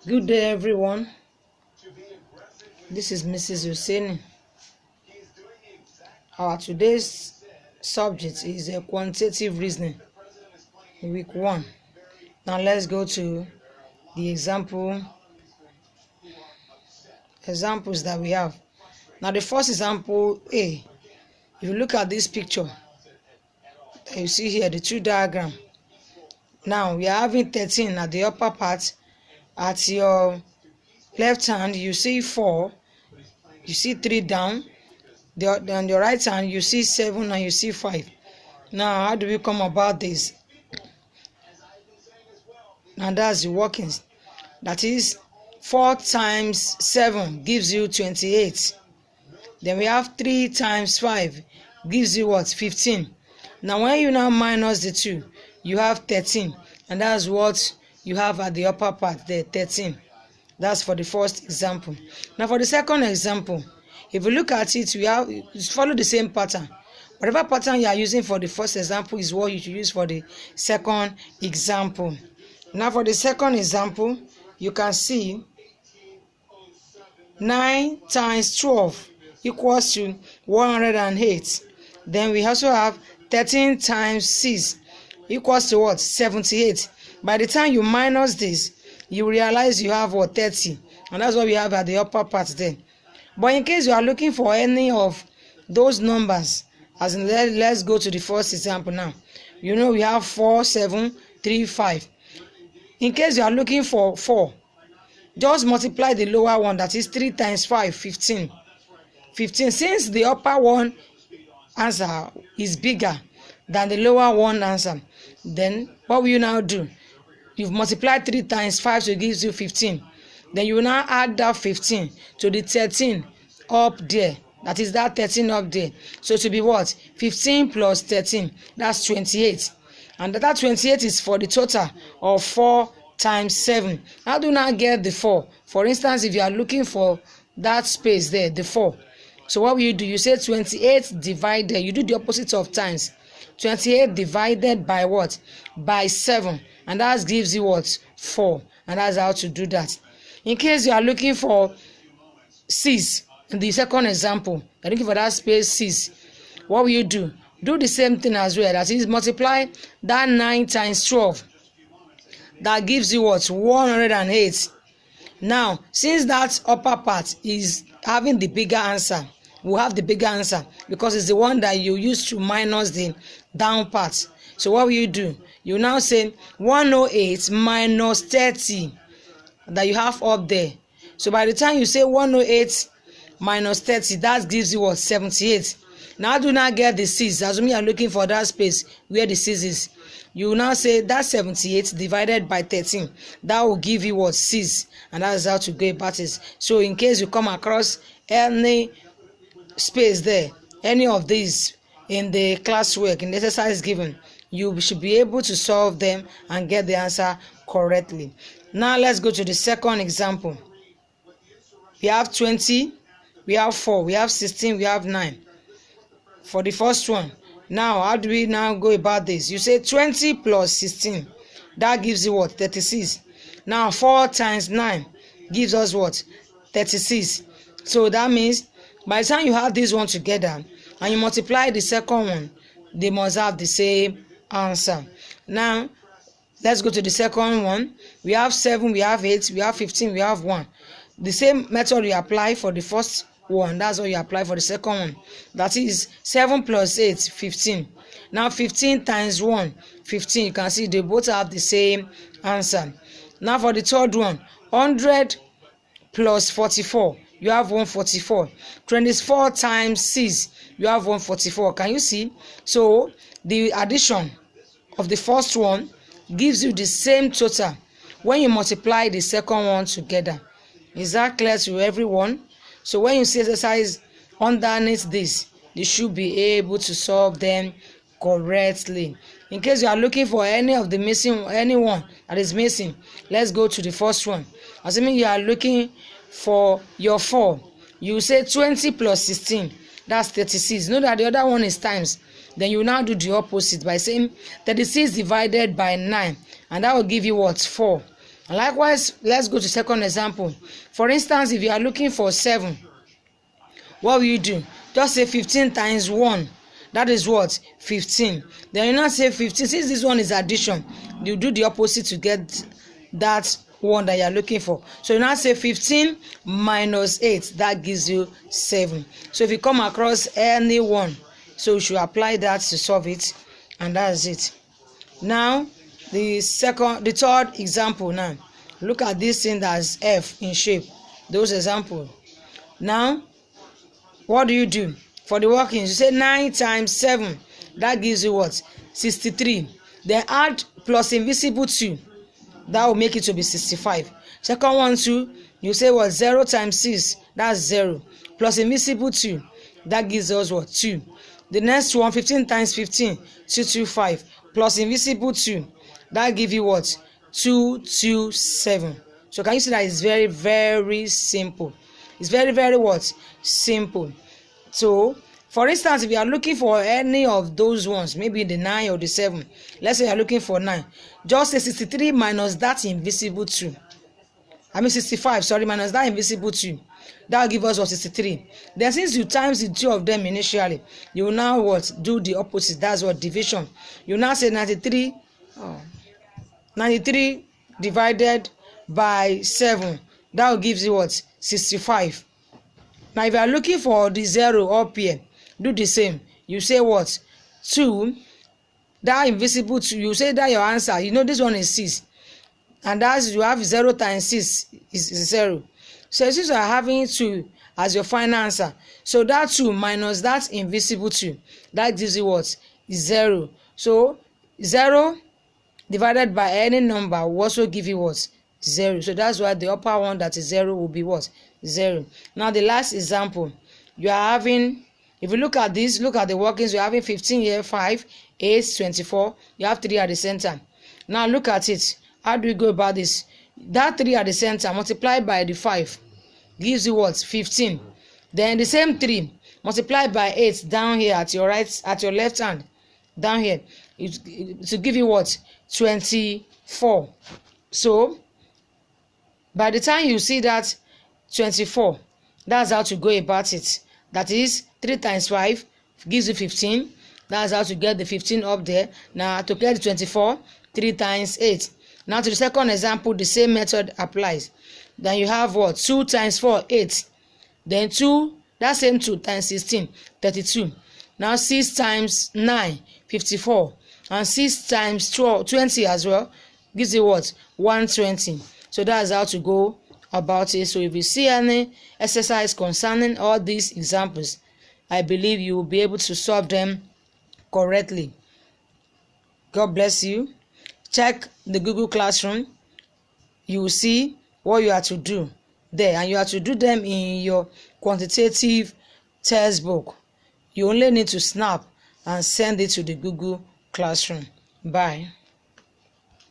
Good day, everyone. This is Mrs. Oseni. Our today's subject is a quantitative reasoning, week 1. Now let's go to the examples that we have. Now the first example A. If you look at this picture that you see here, the two diagram. Now we are having 13 at the upper part. At your left hand you see 4, you see 3 down. On your right hand you see 7 and you see 5. Now how do we come about this? And that's the workings. That is 4 times 7 gives you 28. Then we have 3 times 5 gives you what? 15. Now when you now minus the 2, you have 13, and that's what you have at the upper part there, 13. That's for the first example. Now for the second example, if you look at it, we follow the same pattern. Whatever pattern you are using for the first example is what you should use for the second example. Now for the second example, you can see 9 times 12 equals to 108. Then we also have 13 times 6 equals to what? 78. By the time you minus this, you realize you have what? 30. And that's what we have at the upper part there. But in case you are looking for any of those numbers, as in let's go to the first example now. You know we have 4, 7, 3, 5. In case you are looking for 4, just multiply the lower one, that is 3 times 5, 15. 15. Since the upper one answer is bigger than the lower one answer, then what will you now do? You've multiplied 3 times 5, so it gives you 15. Then you will now add that 15 to the 13 up there. That is that 13 up there. So to be what? 15 plus 13. That's 28. And that 28 is for the total of 4 times 7. How do you now get the 4? For instance, if you are looking for that space there, the 4. So what will you do? You say 28 divided. You do the opposite of times. 28 divided by what? By 7. And that gives you what? 4. And that's how to do that. In case you are looking for 6, in the second example, you're looking for that space 6. What will you do? Do the same thing as well. That is, multiply that 9 times 12. That gives you what? 108. Now, since that upper part is having the bigger answer, we'll have the bigger answer because it's the one that you use to minus the down part. So what will you do? You now say 108 minus 30 that you have up there. So by the time you say 108 minus 30, that gives you what? 78. Now do not get the 6. Assuming you are looking for that space where the 6 is. You will now say that 78 divided by 13. That will give you what? 6. And that's how to go about it. So in case you come across any space there, any of these in the classwork, in the exercise given, you should be able to solve them and get the answer correctly. Now let's go to the second example. We have 20, we have 4, we have 16, we have 9. For the first one, now how do we now go about this? You say 20 plus 16. That gives you what? 36. Now 4 times 9 gives us what? 36. So that means by the time you have this one together and you multiply the second one, they must have the same answer. Now let's go to the second one. We have 7, we have 8, we have 15, we have 1. The same method you apply for the first one, that's what you apply for the second one. That is 7 plus 8, 15. Now 15 times 1, 15. You can see they both have the same answer. Now for the third one, 100 plus 44. You have 144. 24 times 6. You have 144. Can you see? So the addition of the first one gives you the same total when you multiply the second one together. Is that clear to everyone? So when you see exercise underneath this, you should be able to solve them correctly. In case you are looking for any of the missing, anyone that is missing, let's go to the first one. Assuming you are looking for your 4, you say 20 plus 16, that's 36. Know that the other one is times. Then you now do the opposite by saying 36 divided by 9, and that will give you what? 4. And likewise, let's go to second example. For instance, if you are looking for 7, what will you do? Just say 15 times 1. That is what? 15. Then you now say 15. Since this one is addition, you do the opposite to get that one that you are looking for. So you now say 15 minus 8. That gives you 7. So if you come across any one, so you should apply that to solve it, and that's it. Now the third example. Now look at this thing that's F in shape. Those examples. Now what do you do for the workings? You say 9 times 7. That gives you what? 63. Then add plus invisible 2. That will make it to be 65. Second one too, you say what? 0 times 6. That's 0. Plus invisible 2. That gives us what? 2. The next one, 15 times 15. 225. Plus invisible 2. That gives you what? 227. So can you see that it's very, very simple? It's very, very what? Simple. So for instance, if you are looking for any of those ones, maybe the 9 or the 7, let's say you are looking for 9, just say 63 minus that invisible 2. 65, sorry, minus that invisible 2. That will give us what? 63. Then since you times the two of them initially, you will now what? Do the opposite. That's what? Division. You now say 93 divided by 7. That will give you what? 65. Now if you are looking for the 0 up here, do the same. You say what? 2. That invisible 2. You say that your answer. You know this one is 6. And as you have 0 times 6 is 0. So since you are having 2 as your final answer, so that 2 minus that invisible 2, that gives you what? 0. So 0 divided by any number will also give you what? 0. So that's why the upper one that is 0 will be what? 0. Now the last example, you are having, if you look at this, look at the workings, you're having 15 here, 5, 8, 24. You have 3 at the center. Now look at it. How do we go about this? That 3 at the center multiplied by the 5 gives you what? 15. Then the same 3 multiplied by 8 down here at your right, at your left hand, down here, to give you what? 24. So by the time you see that 24, that's how to go about it. That is 3 times 5 gives you 15. That's how to get the 15 up there. Now to get the 24, 3 times 8. Now to the second example, the same method applies. Then you have what? 2 times 4, 8. Then 2, that same 2 times 16, 32. Now 6 times 9, 54. And 6 times 12, 20 as well, gives you what? 120. So that's how to go about it. So if you see any exercise concerning all these examples, I believe you will be able to solve them correctly. God bless you. Check the Google Classroom. You will see what you have to do there, and you have to do them in your quantitative textbook. You only need to snap and send it to the Google Classroom. Bye.